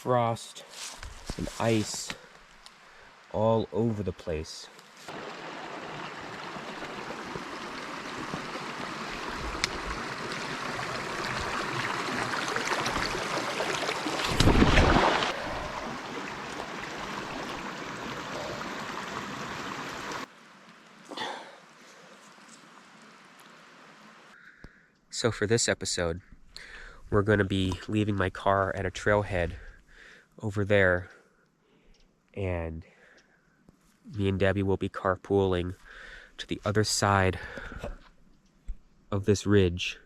frost and ice all over the place. So for this episode, we're going to be leaving my car at a trailhead over there, and me and Debbie will be carpooling to the other side of this ridge.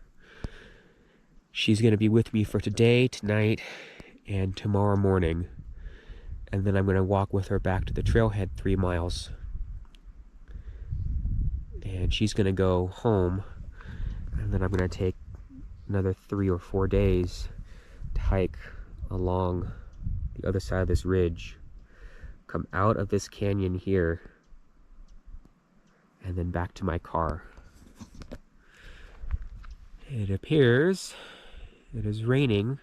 She's going to be with me for today, tonight, and tomorrow morning, and then I'm going to walk with her back to the trailhead 3 miles, and she's going to go home, and then I'm going to take another 3 or 4 days to hike along the other side of this ridge, come out of this canyon here, and then back to my car. It appears it is raining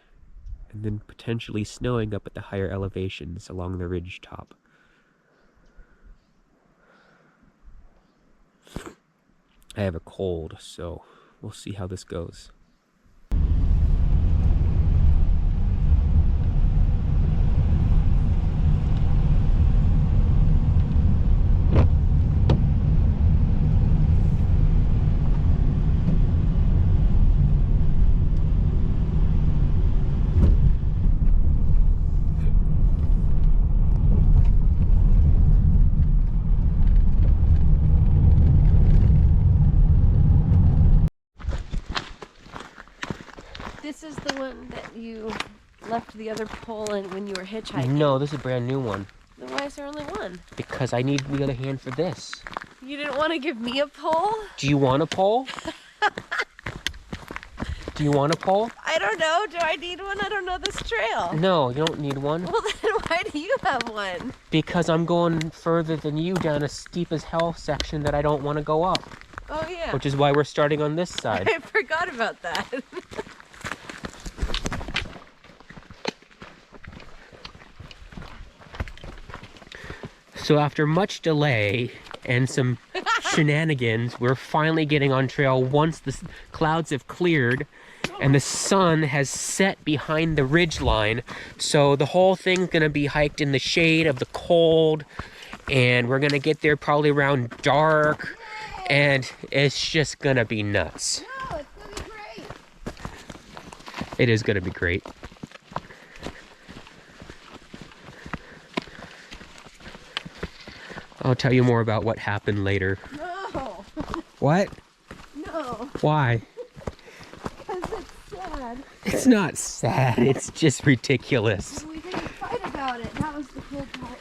and then potentially snowing up at the higher elevations along the ridge top. I have a cold, so we'll see how this goes. This is the one that you left the other pole in when you were hitchhiking. No, this is a brand new one. Then why is there only one? Because I need the other hand for this. You didn't want to give me a pole? Do you want a pole? Do you want a pole? I don't know. Do I need one? I don't know this trail. No, you don't need one. Well, then why do you have one? Because I'm going further than you down a steep as hell section that I don't want to go up. Oh, yeah. Which is why we're starting on this side. I forgot about that. So after much delay and some shenanigans, we're finally getting on trail once the clouds have cleared and the sun has set behind the ridge line. So the whole thing's gonna be hiked in the shade of the cold, and we're gonna get there probably around dark, and it's just gonna be nuts. No, it's gonna be great. It is gonna be great. I'll tell you more about what happened later. No. What? No. Why? Because it's sad. It's not sad, it's just ridiculous. We didn't fight about it. That was the cool part.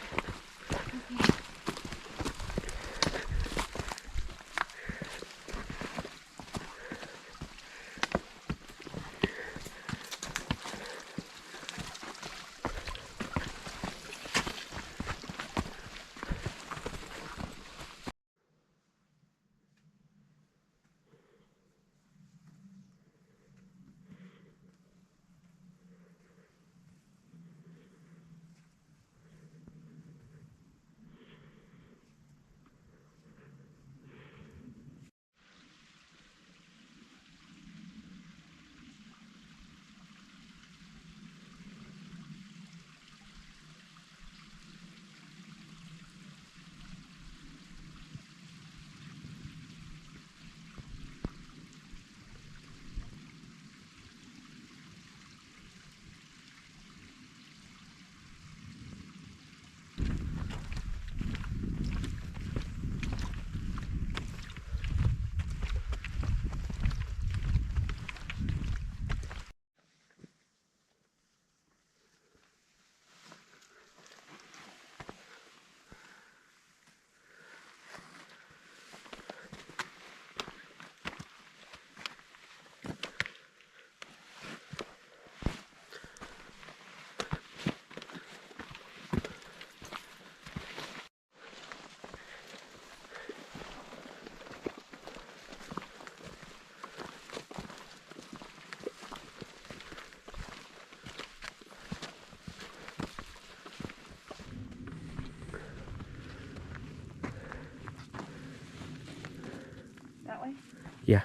Yeah.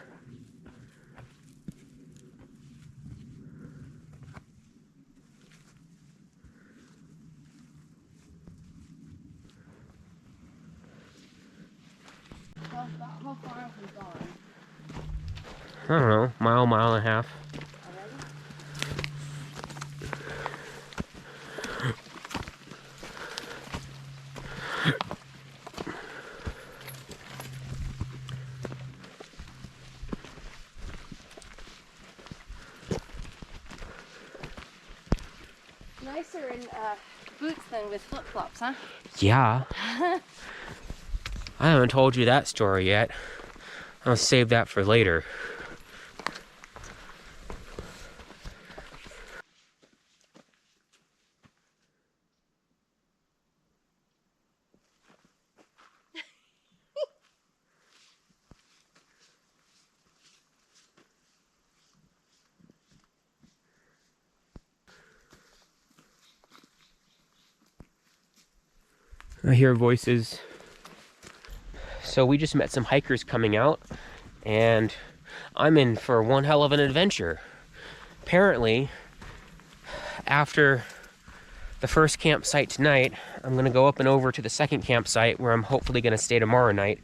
How far have we gone I don't know, mile and a half. already? Nicer in boots than with flip-flops, huh? Yeah. I haven't told you that story yet. I'll save that for later. I hear voices. So we just met some hikers coming out, and I'm in for one hell of an adventure. Apparently, after the first campsite tonight, I'm gonna go up and over to the second campsite where I'm hopefully gonna stay tomorrow night.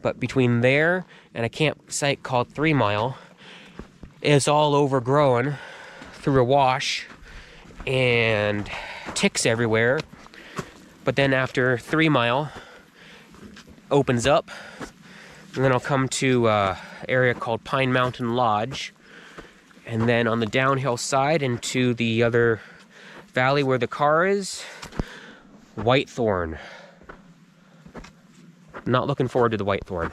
But between there and a campsite called 3 Mile, it's all overgrown through a wash and ticks everywhere. But then after 3 Mile opens up, and then I'll come to an area called Pine Mountain Lodge, and then on the downhill side into the other valley where the car is, Whitethorn. Not looking forward to the Whitethorn.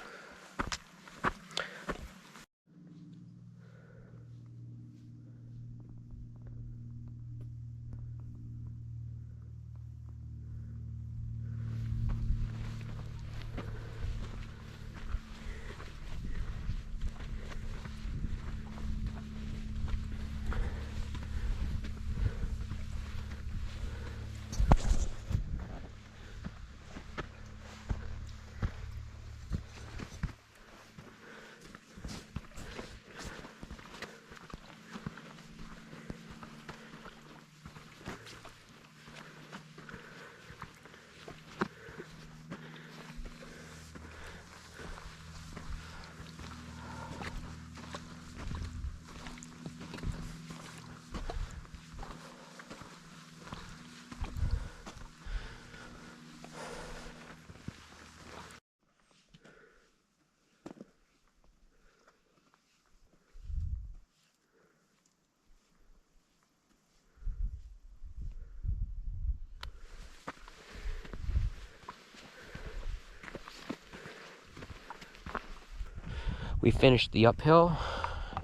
We finished the uphill.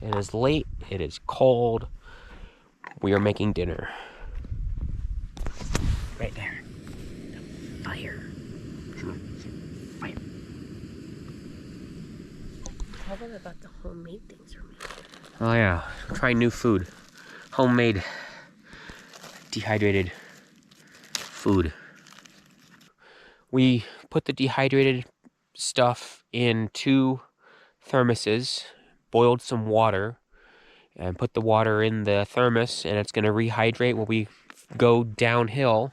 It is late, it is cold. We are making dinner. Right there. The fire. Fire. Tell them about the homemade things we're making. Oh yeah, try new food. Homemade dehydrated food. We put the dehydrated stuff in 2 thermoses, boiled some water, and put the water in the thermos, and it's going to rehydrate when we go downhill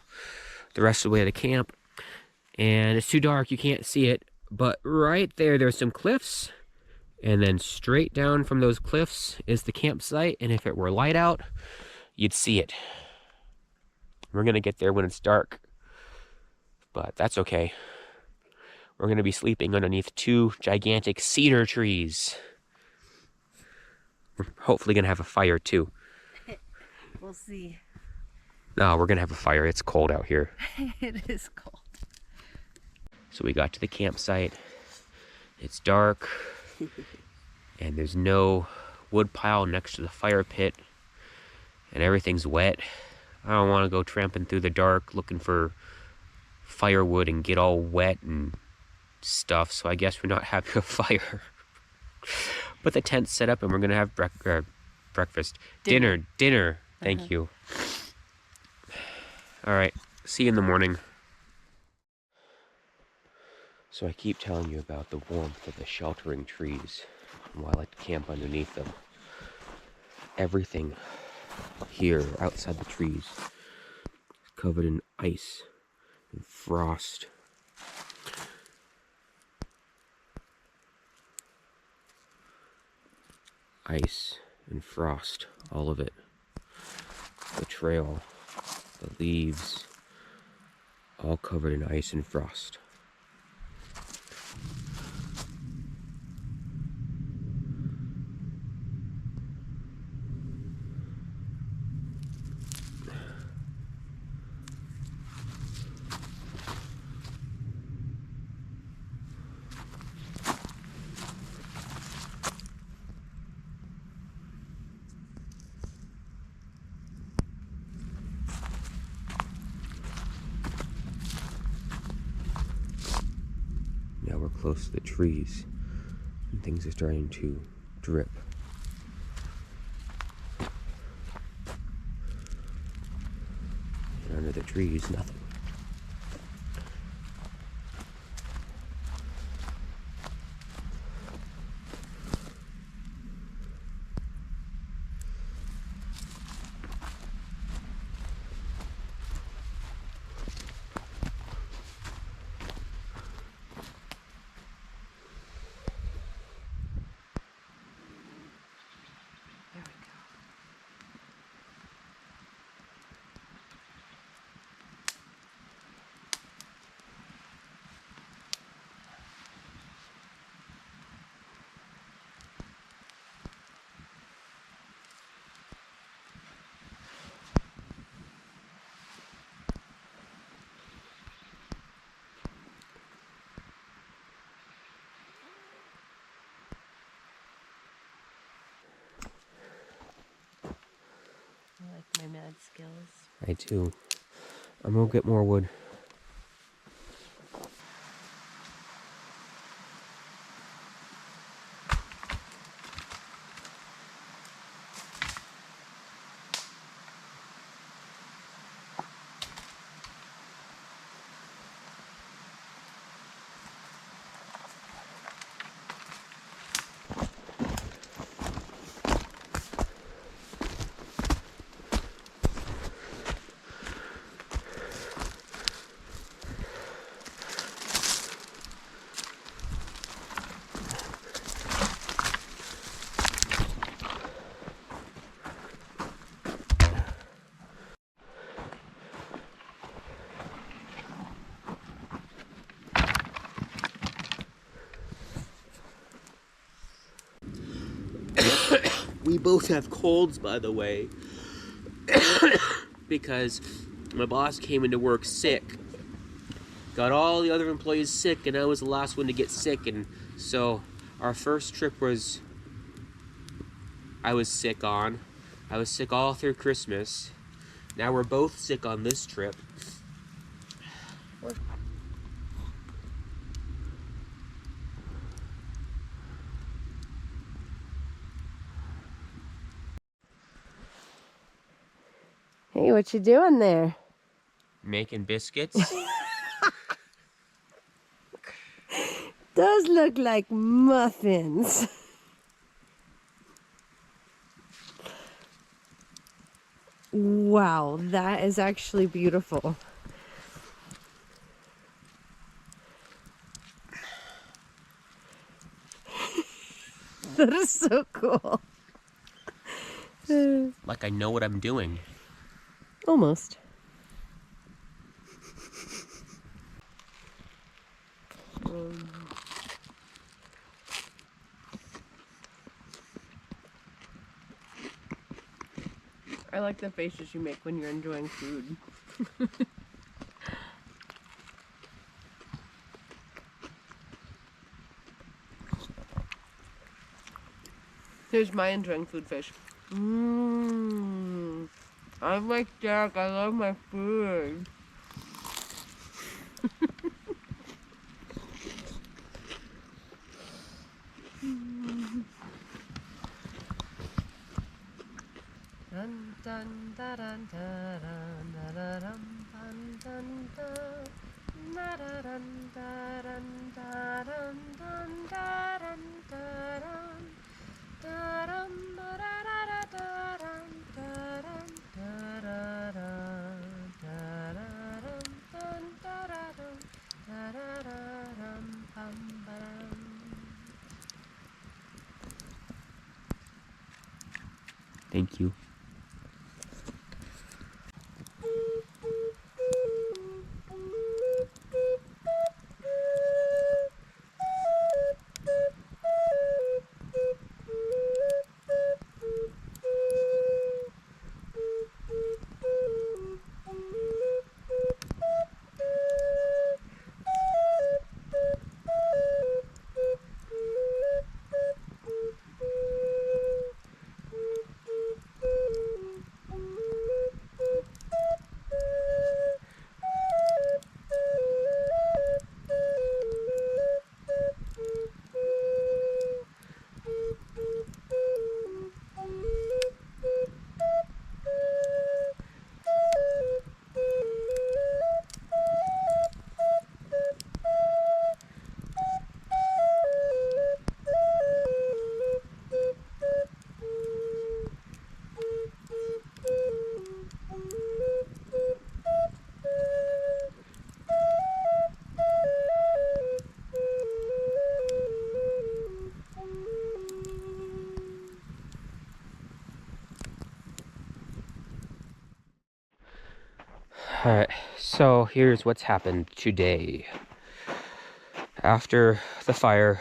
the rest of the way to camp. And it's too dark, you can't see it, but right there's some cliffs, and then straight down from those cliffs is the campsite, and if it were light out, you'd see it. We're going to get there when it's dark, but that's okay. We're going to be sleeping underneath 2 gigantic cedar trees. We're hopefully going to have a fire too. We'll see. No, we're going to have a fire. It's cold out here. It is cold. So we got to the campsite. It's dark, and there's no wood pile next to the fire pit, and everything's wet. I don't want to go tramping through the dark looking for firewood and get all wet and stuff, so I guess we're not having a fire. But the tent's set up, and we're going to have breakfast. Dinner. Thank you. All right, see you in the morning. So I keep telling you about the warmth of the sheltering trees. Well, I like to camp underneath them. Everything here outside the trees is covered in ice and frost. Ice and frost, all of it. The trail, the leaves, all covered in ice and frost. Now we're close to the trees, and things are starting to drip. And under the trees, nothing. There we go. I like my mad skills. I do. I'm gonna get more wood. We both have colds, by the way, because my boss came into work sick, got all the other employees sick, and I was the last one to get sick. And so our first trip was I was sick on. I was sick all through Christmas. Now we're both sick on this trip. Hey, what you doing there? Making biscuits. Those look like muffins. Wow, that is actually beautiful. That is so cool. Like I know what I'm doing. Almost. I like the faces you make when you're enjoying food. Here's my enjoying food face. Mmm. I'm like Jack. I love my food. Dun dun da dun da dun da da dum dun dun dun da da dun da dun da dun dun da dun da dun. Thank you. Alright, so here's what's happened today. After the fire,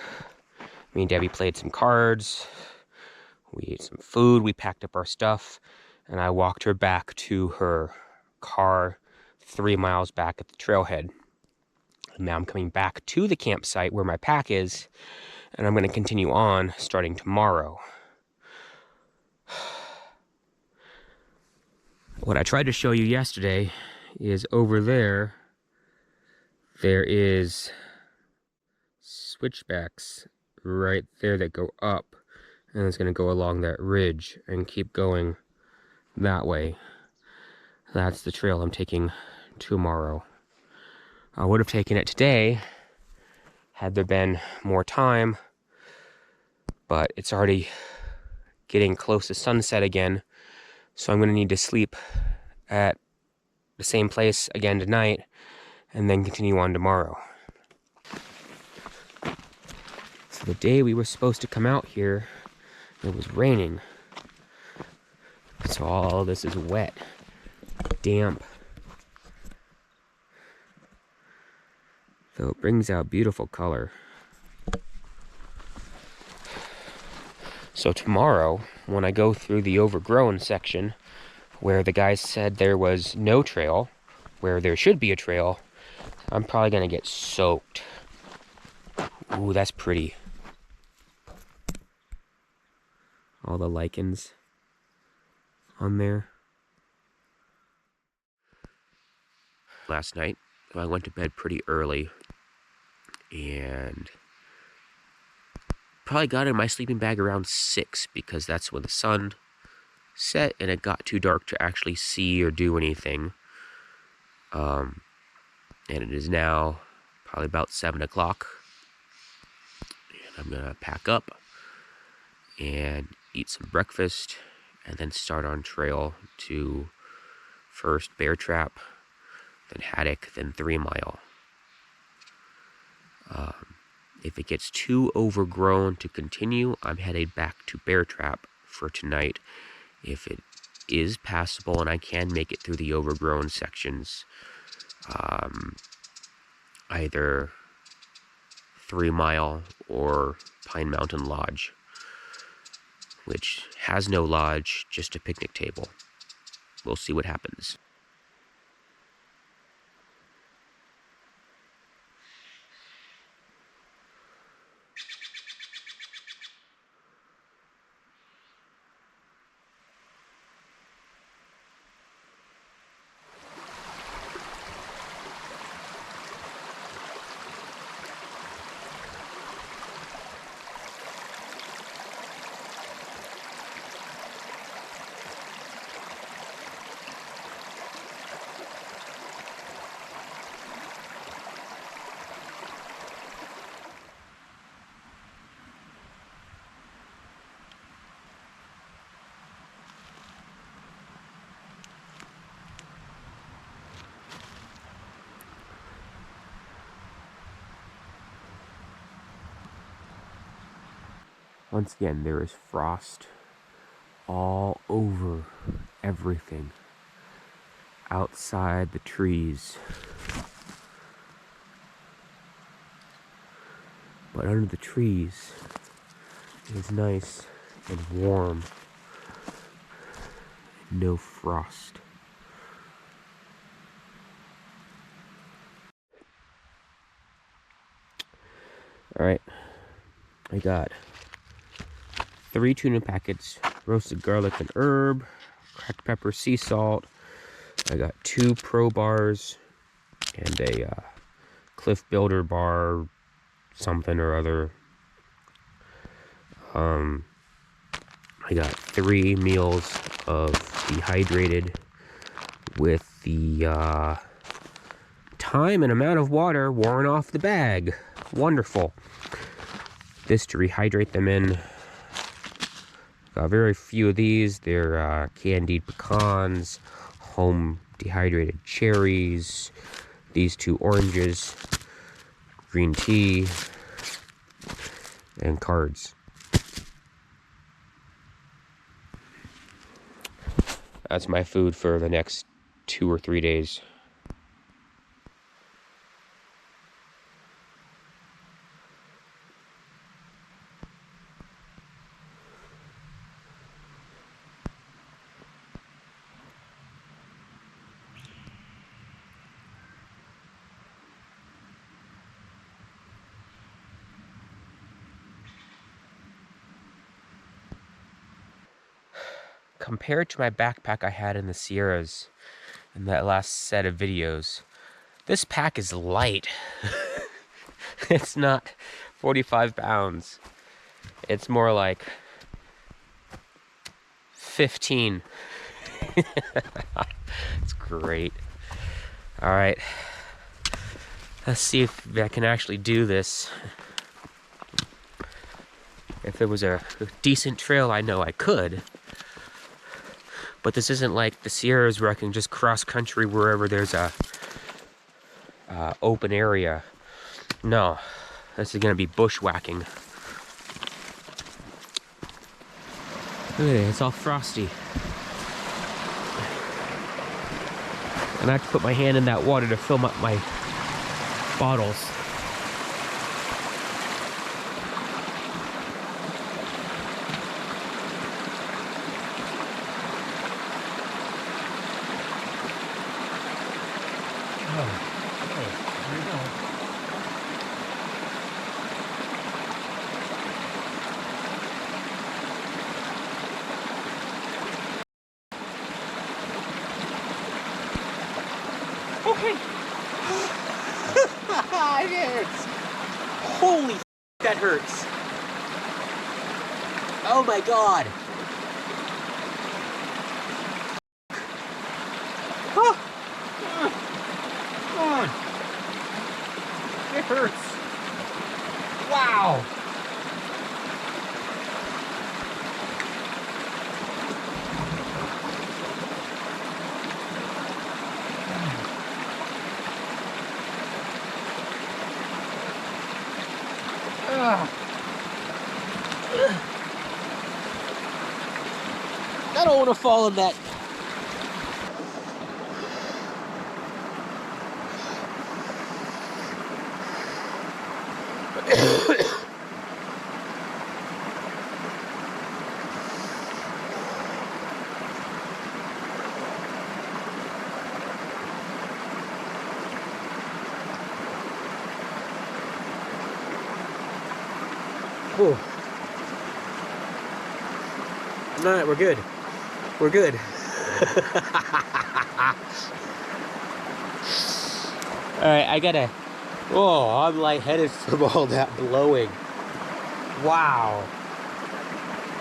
me and Debbie played some cards, we ate some food, we packed up our stuff, and I walked her back to her car 3 miles back at the trailhead. And now I'm coming back to the campsite where my pack is, and I'm going to continue on starting tomorrow. What I tried to show you yesterday is over there is switchbacks right there that go up, and it's going to go along that ridge and keep going that way. That's the trail I'm taking tomorrow. I would have taken it today had there been more time, but it's already getting close to sunset again, so I'm going to need to sleep at the same place again tonight and then continue on tomorrow. So the day we were supposed to come out here, it was raining, so all this is wet, damp, though it brings out beautiful color. So tomorrow, when I go through the overgrown section, where the guys said there was no trail, where there should be a trail, I'm probably gonna get soaked. Ooh, that's pretty. All the lichens on there. Last night, I went to bed pretty early, and probably got in my sleeping bag around 6, because that's when the sun set and it got too dark to actually see or do anything. And it is now probably about 7 o'clock. And I'm gonna pack up and eat some breakfast and then start on trail to first Bear Trap, then Haddock, then 3 Mile. If it gets too overgrown to continue, I'm headed back to Bear Trap for tonight. If it is passable and I can make it through the overgrown sections, either 3 Mile or Pine Mountain Lodge, which has no lodge, just a picnic table. We'll see what happens. Once again, there is frost all over everything outside the trees. But under the trees, it is nice and warm. No frost. Alright, I got 3 tuna packets, roasted garlic and herb, cracked pepper, sea salt. I got 2 Pro bars and a Cliff Builder bar, something or other. I got 3 meals of dehydrated with the time and amount of water worn off the bag. Wonderful. This to rehydrate them in. Got very few of these. They're candied pecans, home dehydrated cherries, these 2 oranges, green tea, and cards. That's my food for the next 2 or 3 days. Compared to my backpack I had in the Sierras in that last set of videos, this pack is light. It's not 45 pounds. It's more like 15. It's great. All right. Let's see if I can actually do this. If there was a decent trail, I know I could. But this isn't like the Sierras where I can just cross country wherever there's a open area. No, this is gonna be bushwhacking. Look at it, it's all frosty. And I have to put my hand in that water to fill up my bottles. Okay. It hurts. Holy that hurts. Oh my god. It hurts. Wow. I don't want to fall in that. Whew. No, we're good. We're good. Alright, I gotta... Oh, I'm lightheaded from all that blowing. Wow.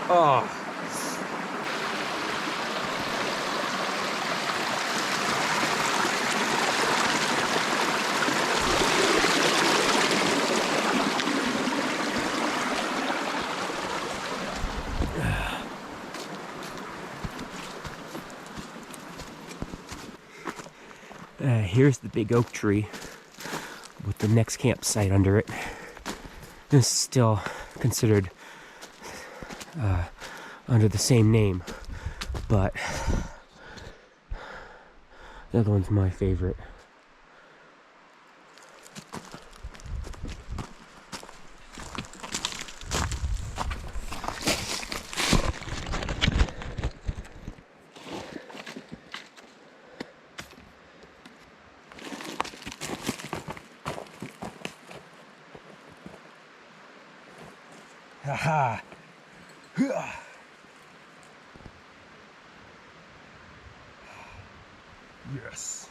Oh. Here's the big oak tree with the next campsite under it. This is still considered under the same name. but the other one's my favorite. Haha. Yes.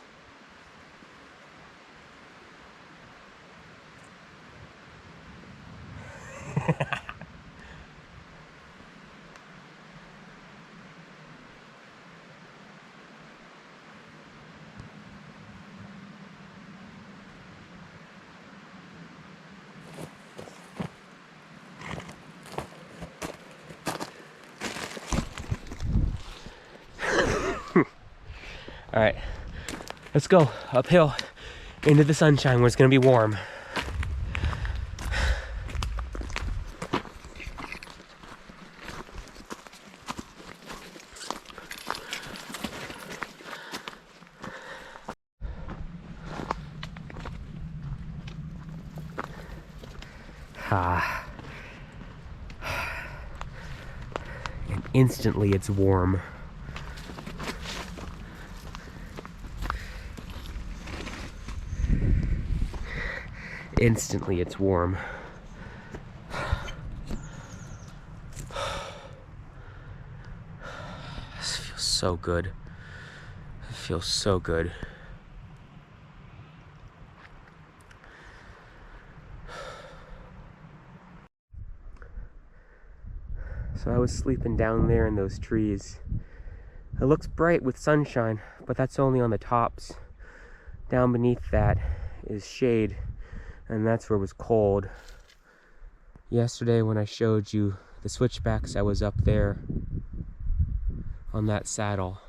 All right, let's go uphill into the sunshine where it's gonna be warm. Ah. And instantly it's warm. Instantly it's warm. This feels so good. It feels so good. So I was sleeping down there in those trees. It looks bright with sunshine, but that's only on the tops. Down beneath that is shade, and that's where it was cold. Yesterday when I showed you the switchbacks, I was up there on that saddle.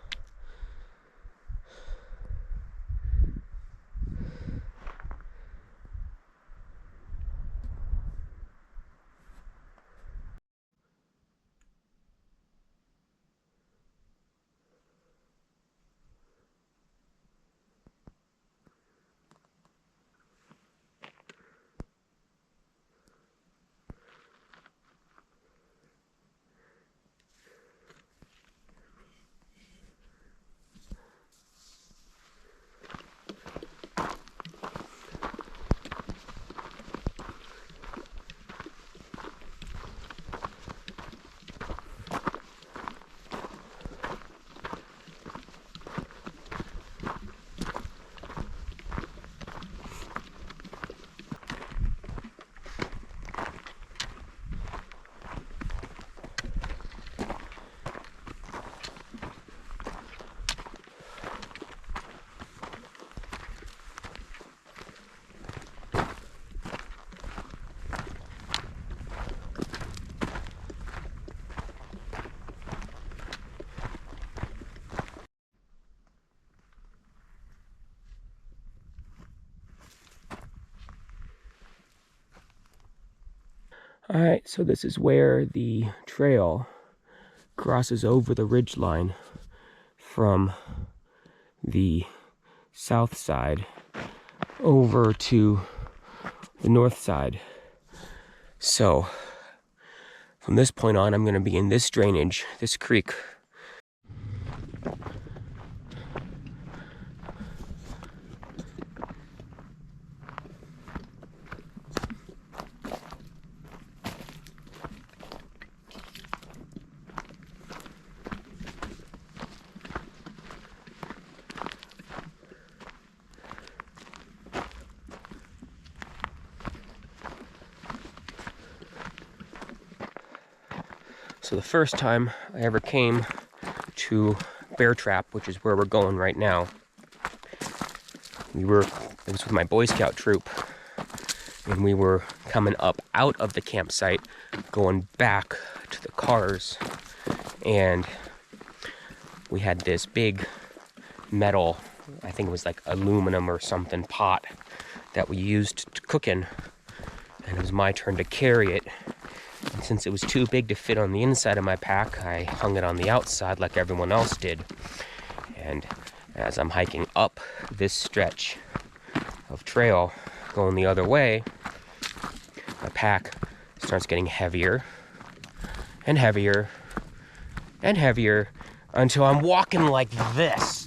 Alright, so this is where the trail crosses over the ridge line from the south side over to the north side. So from this point on, I'm going to be in this drainage, this creek. So the first time I ever came to Bear Trap, which is where we're going right now, it was with my Boy Scout troop, and we were coming up out of the campsite, going back to the cars, and we had this big metal, I think it was like aluminum or something, pot that we used to cook in, and it was my turn to carry it. And since it was too big to fit on the inside of my pack, I hung it on the outside like everyone else did. And as I'm hiking up this stretch of trail, going the other way, my pack starts getting heavier and heavier and heavier until I'm walking like this.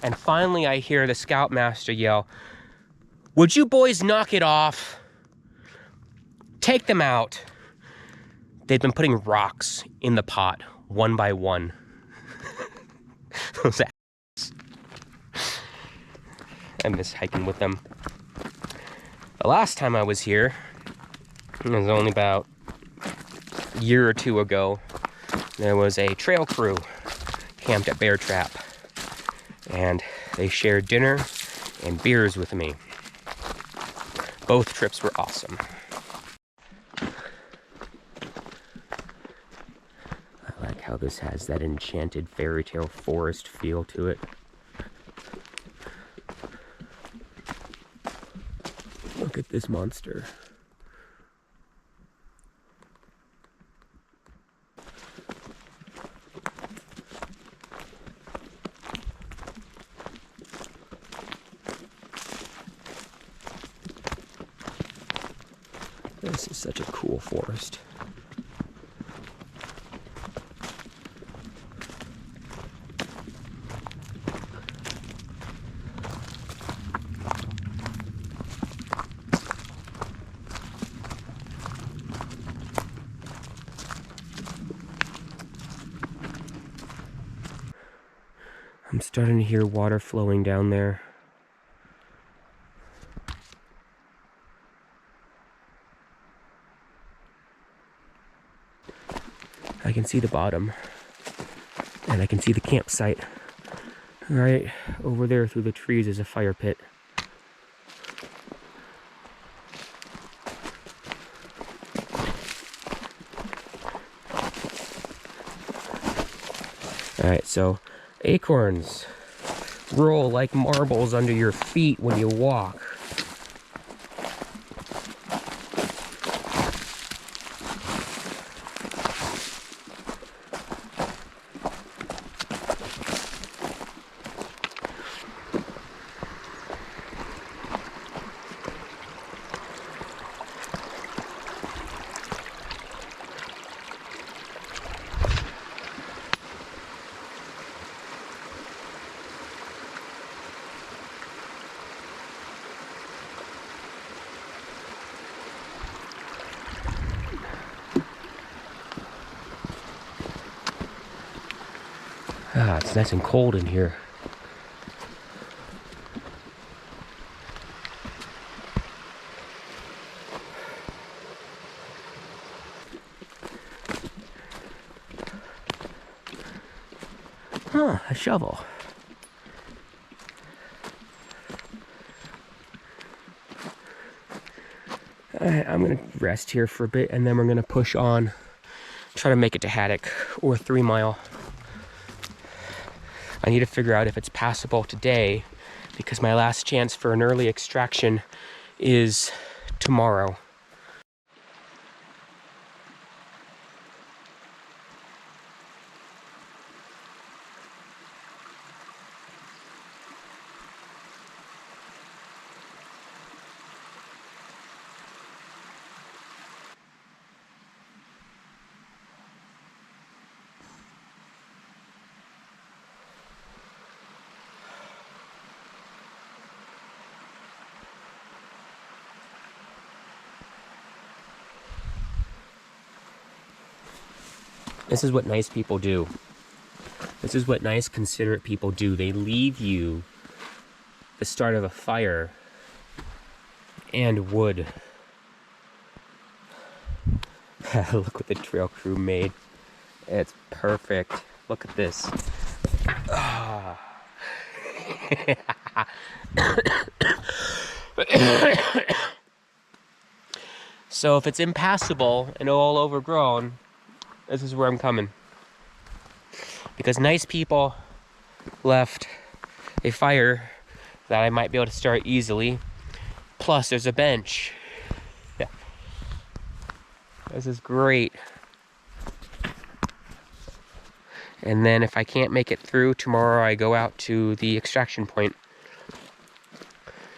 And finally I hear the Scoutmaster yell, "Would you boys knock it off? Take them out." They've been putting rocks in the pot one by one. Those assholes. I miss hiking with them. The last time I was here, it was only about a year or two ago. There was a trail crew camped at Bear Trap, and they shared dinner and beers with me. Both trips were awesome. I like how this has that enchanted fairy tale forest feel to it. Look at this monster. This is such a cool forest. I'm starting to hear water flowing down there. I can see the bottom, and I can see the campsite. Right over there through the trees is a fire pit. Alright, so acorns roll like marbles under your feet when you walk. Ah, it's nice and cold in here. Huh, a shovel. Alright, I'm gonna rest here for a bit and then we're gonna push on. Try to make it to Haddock or 3 Mile. I need to figure out if it's passable today because my last chance for an early extraction is tomorrow. This is what nice people do. This is what nice, considerate people do. They leave you the start of a fire and wood. Look what the trail crew made. It's perfect. Look at this. So if it's impassable and all overgrown, this is where I'm coming. Because nice people left a fire that I might be able to start easily. Plus, there's a bench. This is great. And then if I can't make it through tomorrow, I go out to the extraction point.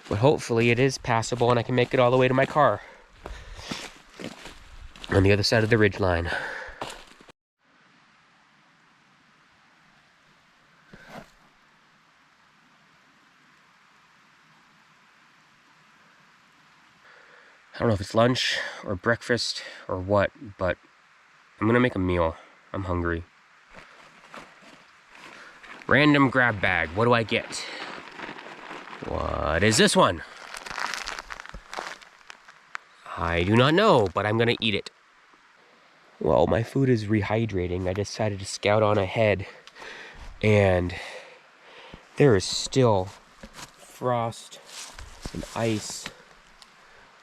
But hopefully it is passable and I can make it all the way to my car on the other side of the ridge line. I don't know if it's lunch or breakfast or what, but I'm gonna make a meal. I'm hungry. Random grab bag. What do I get? What is this one? I do not know, but I'm gonna eat it. Well, my food is rehydrating. I decided to scout on ahead, and there is still frost and ice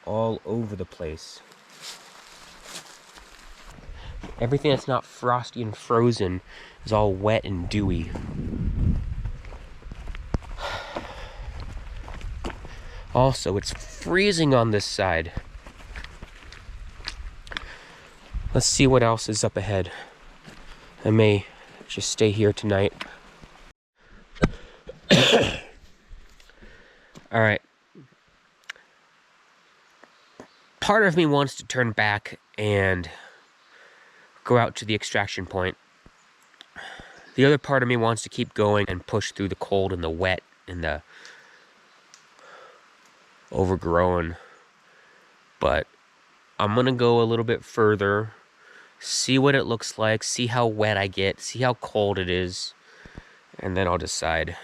all over the place. Everything that's not frosty and frozen is all wet and dewy. Also, it's freezing on this side. Let's see what else is up ahead. I may just stay here tonight. All right. Part of me wants to turn back and go out to the extraction point. The other part of me wants to keep going and push through the cold and the wet and the overgrown. But I'm gonna go a little bit further, see what it looks like, see how wet I get, see how cold it is, and then I'll decide.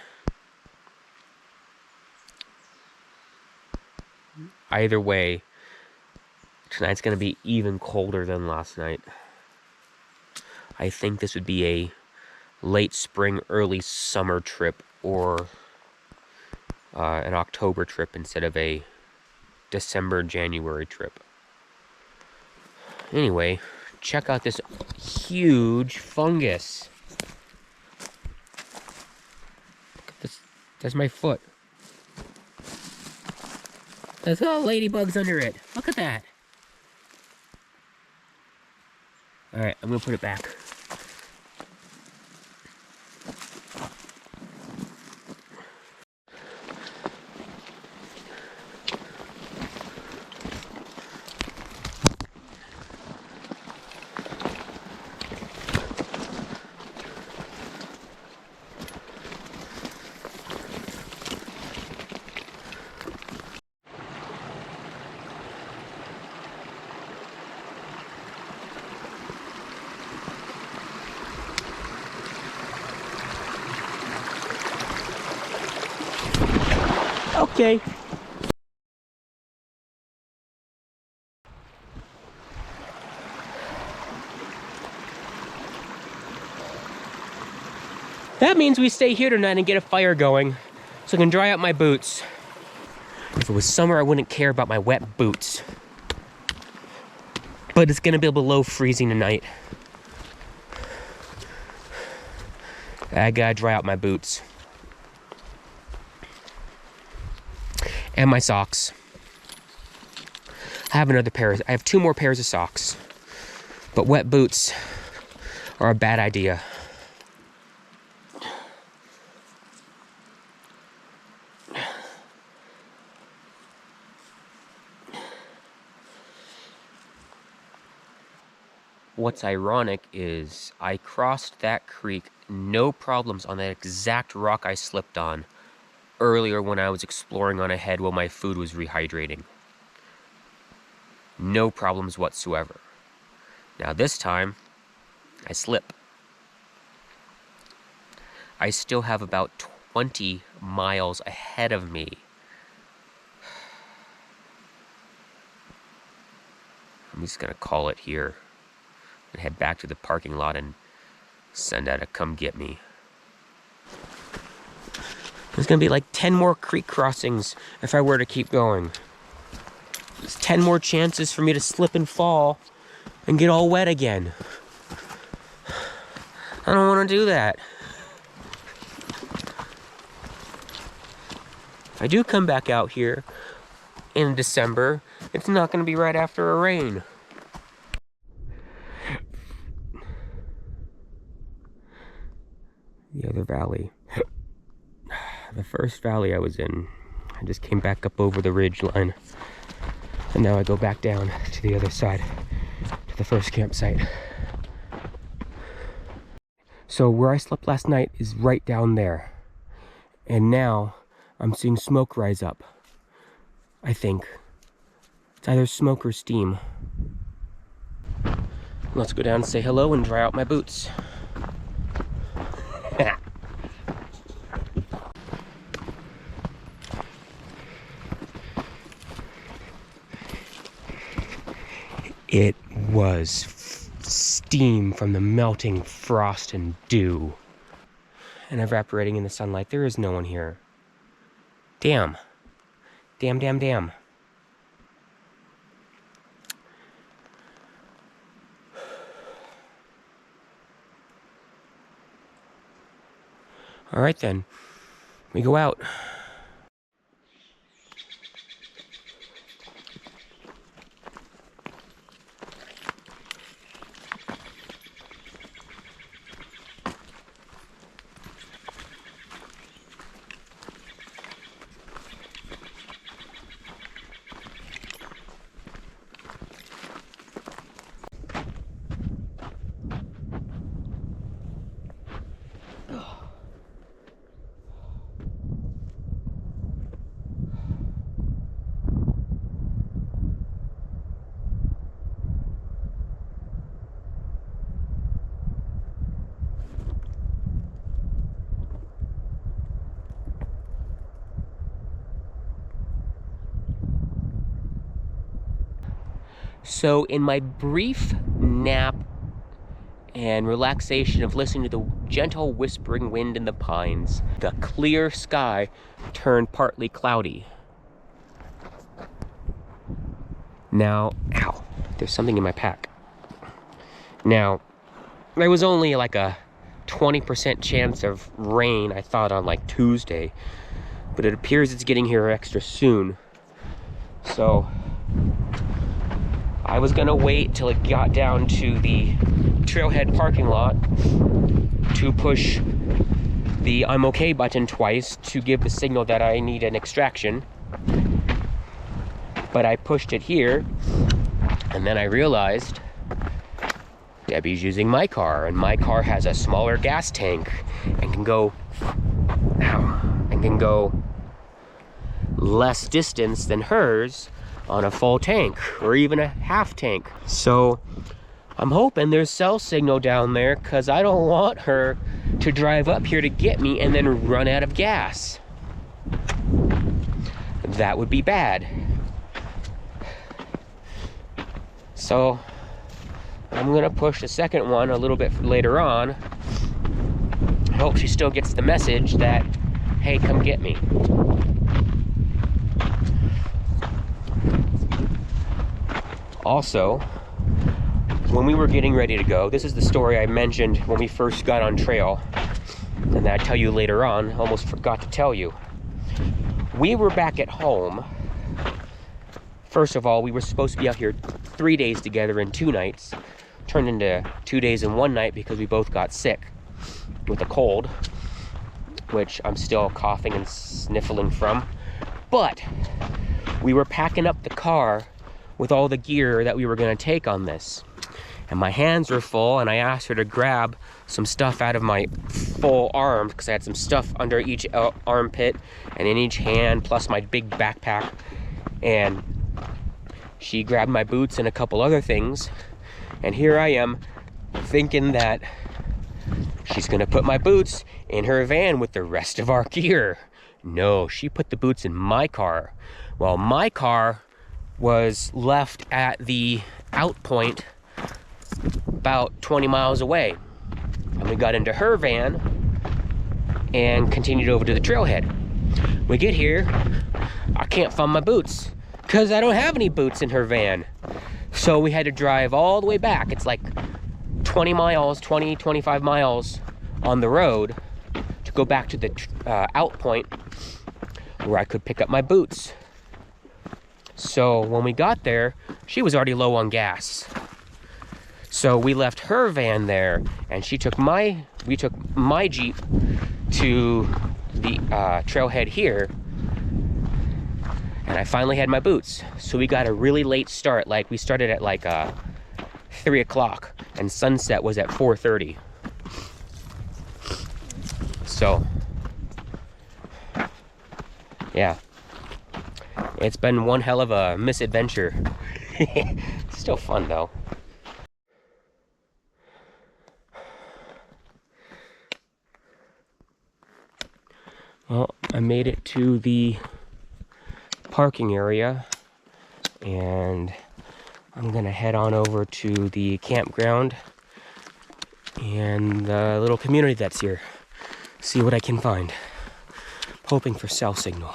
Either way, tonight's gonna be even colder than last night. I think this would be a late spring, early summer trip, or an October trip instead of a December, January trip. Anyway, check out this huge fungus. Look at this. That's my foot. There's all ladybugs under it. Look at that. Alright, I'm gonna put it back. Okay. That means we stay here tonight and get a fire going so I can dry out my boots. If it was summer, I wouldn't care about my wet boots. But it's gonna be below freezing tonight. I gotta dry out my boots. And my socks. I have 2 more pairs of socks. But wet boots are a bad idea. What's ironic is I crossed that creek, no problems, on that exact rock I slipped on earlier when I was exploring on ahead while my food was rehydrating. No problems whatsoever. Now this time, I slip. I still have about 20 miles ahead of me. I'm just gonna call it here and head back to the parking lot and send out a come get me. There's gonna be like 10 more creek crossings if I were to keep going. There's 10 more chances for me to slip and fall and get all wet again. I don't want to do that. If I do come back out here in December, it's not going to be right after a rain. the other valley. The first valley I was in, I just came back up over the ridge line. And now I go back down to the other side, to the first campsite. So where I slept last night is right down there. And now I'm seeing smoke rise up, I think. It's either smoke or steam. Let's go down and say hello and dry out my boots. It was steam from the melting frost and dew. And evaporating in the sunlight. There is no one here. Damn. Damn, damn, damn. All right then, we go out. So in my brief nap and relaxation of listening to the gentle whispering wind in the pines, the clear sky turned partly cloudy. Now, ow, there's something in my pack. Now, there was only like a 20% chance of rain, I thought, on like Tuesday, but it appears it's getting here extra soon. So I was gonna wait till it got down to the trailhead parking lot to push the I'm okay button twice to give the signal that I need an extraction. But I pushed it here, and then I realized Debbie's using my car, and my car has a smaller gas tank and can go less distance than hers on a full tank or even a half tank. So I'm hoping there's cell signal down there, because I don't want her to drive up here to get me and then run out of gas. That would be bad. So I'm gonna push the second one a little bit later on. I hope she still gets the message that, hey, come get me. Also, when we were getting ready to go, this is the story I mentioned when we first got on trail, and that I tell you later on, almost forgot to tell you. We were back at home. First of all, we were supposed to be out here 3 days together and 2 nights. Turned into 2 days and 1 night because we both got sick with a cold, which I'm still coughing and sniffling from. But we were packing up the car with all the gear that we were going to take on this. And my hands were full, and I asked her to grab some stuff out of my full arms, because I had some stuff under each armpit and in each hand, plus my big backpack. And she grabbed my boots and a couple other things. And here I am thinking that she's gonna put my boots in her van with the rest of our gear. No, she put the boots in my car. Well, my car was left at the out point about 20 miles away. And we got into her van and continued over to the trailhead. We get here, I can't find my boots because I don't have any boots in her van. So we had to drive all the way back. It's like 25 miles on the road to go back to the out point where I could pick up my boots. So when we got there, she was already low on gas. So we left her van there, and we took my Jeep to the trailhead here, and I finally had my boots. So we got a really late start. Like, we started at like 3 o'clock, and sunset was at 4:30. So yeah, it's been one hell of a misadventure. Still fun though. Well, I made it to the parking area, and I'm gonna head on over to the campground and the little community that's here. See what I can find. Hoping for cell signal.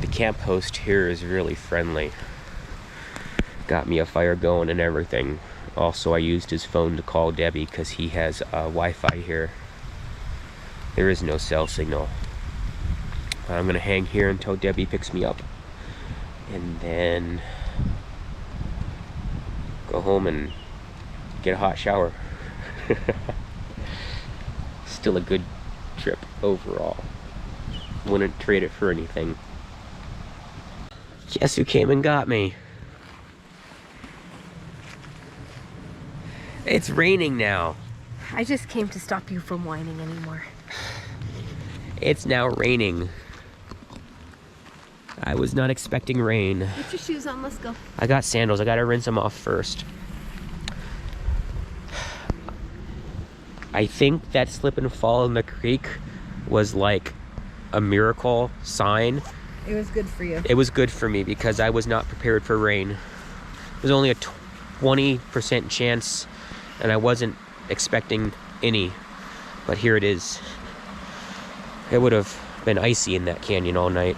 The camp host here is really friendly. Got me a fire going and everything. Also, I used his phone to call Debbie because he has Wi-Fi here. There is no cell signal. I'm gonna hang here until Debbie picks me up, and then go home and get a hot shower. Still a good trip overall. Wouldn't trade it for anything. Guess who came and got me? It's raining now. I just came to stop you from whining anymore. It's now raining. I was not expecting rain. Get your shoes on, let's go. I got sandals. I gotta rinse them off first. I think that slip and fall in the creek was like a miracle sign. It was good for you. It was good for me because I was not prepared for rain. There's only a 20% chance, and I wasn't expecting any, but here it is. It would have been icy in that canyon all night.